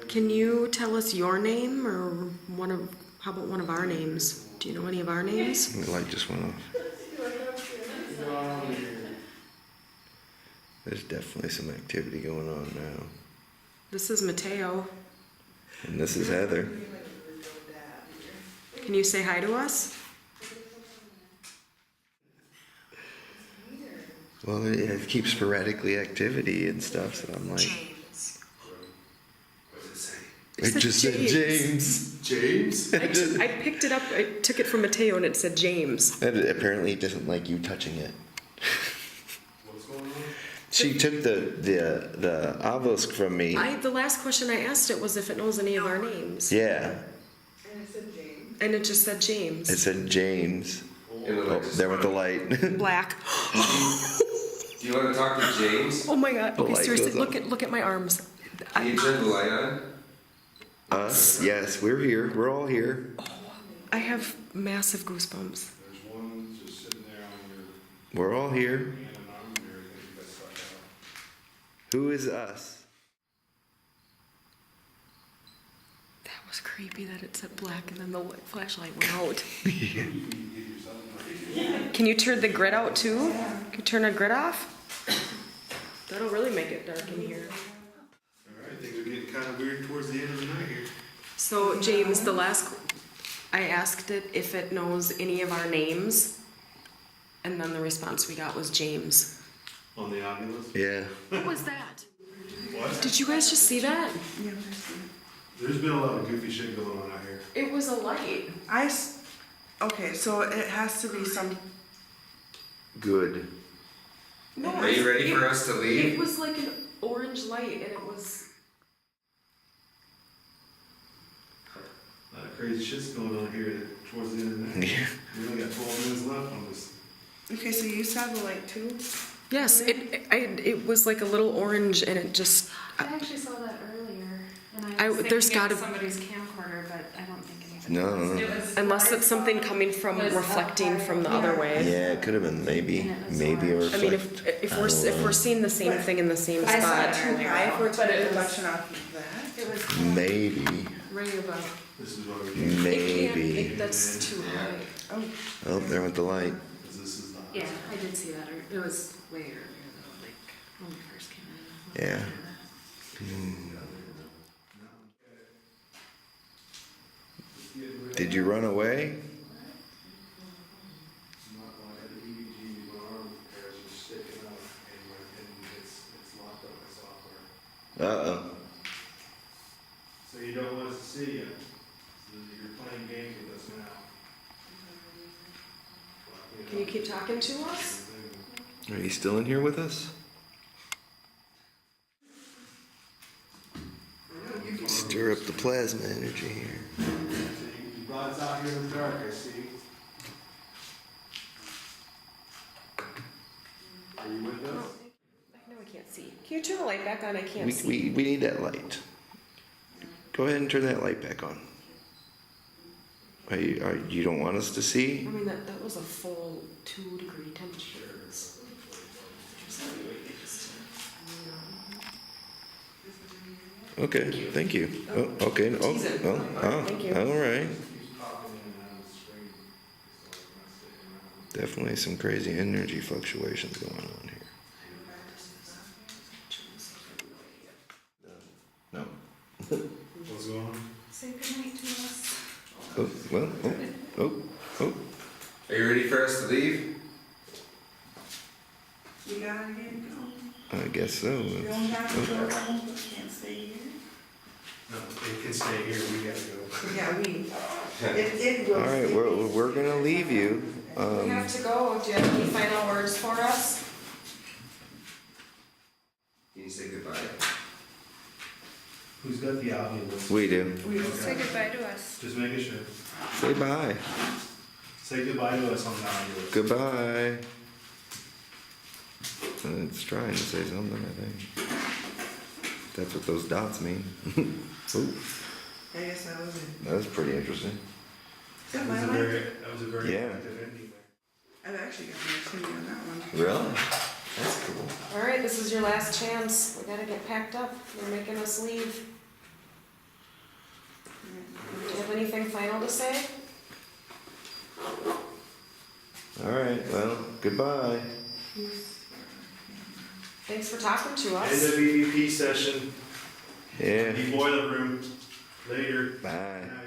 Can you tell us your name or how about one of our names? Do you know any of our names? The light just went off. There's definitely some activity going on now. This is Mateo. And this is Heather. Can you say hi to us? Well, it keeps sporadically activity and stuff, so I'm like... James. What does it say? It It just said James. James? I picked it up, I took it from Mateo and it said James. And it apparently doesn't like you touching it. What's going on? She took the obelisk from me. The last question I asked it was if it knows any of our names. Yeah, And it said James. And it just said James. it said James. And Oh, there went the light. Black. Do you want to talk to James? Oh my god. The Okay, light seriously, goes on. look at my arms. Can you turn the light on? Us? Yes, we're here. We're all here. I have massive goosebumps. There's one just sitting there on your We're all here. hand and arm there that you got stuck out. Who is us? That was creepy that it said black and then the flashlight went out. Can you turn the grid out too? Can you turn our grid off? That'll really make it dark in here. Alright, things are getting kind of weird towards the end of the night here. So James, I asked it if it knows any of our names, and then the response we got was James. On the Oculus? Yeah. What was that? What? Did you guys just see that? There's been a lot of goofy shit going on out here. It was a light. Okay, so it has to be some. Good. No, Are you ready for us to It leave? was like an orange light, and it was. A lot of crazy shit's going on here towards the end of the night. Yeah. We only got 12 minutes left on this. Okay, so you saw the light too? Yes, it was like a little orange, and it just. I actually saw that earlier, and I was there's thinking gotta- it was somebody's camcorder, but I don't think anybody. No. was. It was Unless bright it's something spot. coming from It was reflecting up from the high. other way. Yeah, it could have been maybe a reflect. I mean, if we're seeing the same thing in the same I saw it spot, too high for it to But be it was- reflection off of that. It was. Maybe. ring about. This is what we're It Maybe. can't, that's too high. Oh, there went the light. Because this is not. Yeah, I did see that. It was way earlier though, like when we first came in. Yeah. Did you run away? Not like the EEG, my arm hairs are sticking up and it's locked up my software. Uh-oh. So you don't want us to see you. So you're playing games with us now. Can you keep talking to us? Are you still in here with us? Stir up the plasma energy here. So you brought us out here in the dark, I see. Are you with us? No, I can't see. Can you turn the light back on? I can't see. We need that light. Go ahead and turn that light back on. You don't want us to I see? mean, that was a full 2-degree temperature. Okay, thank you. Oh, okay. Oh, Tease it. Thank you. all right. Keeps popping in and out of the screen. So it's not sticking around. Definitely some crazy energy fluctuations going on here. No. What's going on? Say goodnight to us. Oh, well, oh. Are you ready for us to leave? You gotta get going. I guess so. You don't have to go home, but can't stay here. No, it can stay here, we gotta go. Yeah, it will. All right, we're gonna leave you. We have to go. Do you have any final words for us? Can you say goodbye? Who's got the audience? We do. Say goodbye to us. Just making sure. Say bye. Say goodbye to us on the audience. Goodbye. It's trying to say something, I think. That's what those dots mean. Ooh, I guess that was it. that was pretty interesting. Is that That my was a light? very Yeah. effective ending there. I've actually got my opinion on that one. Really? That's cool. All right, this is your last chance. We gotta get packed up. You're making us leave. Do you have anything final to say? All right, well, goodbye. Thanks for talking to us. NWVP session, Yeah, the boiler room, later. bye. Night.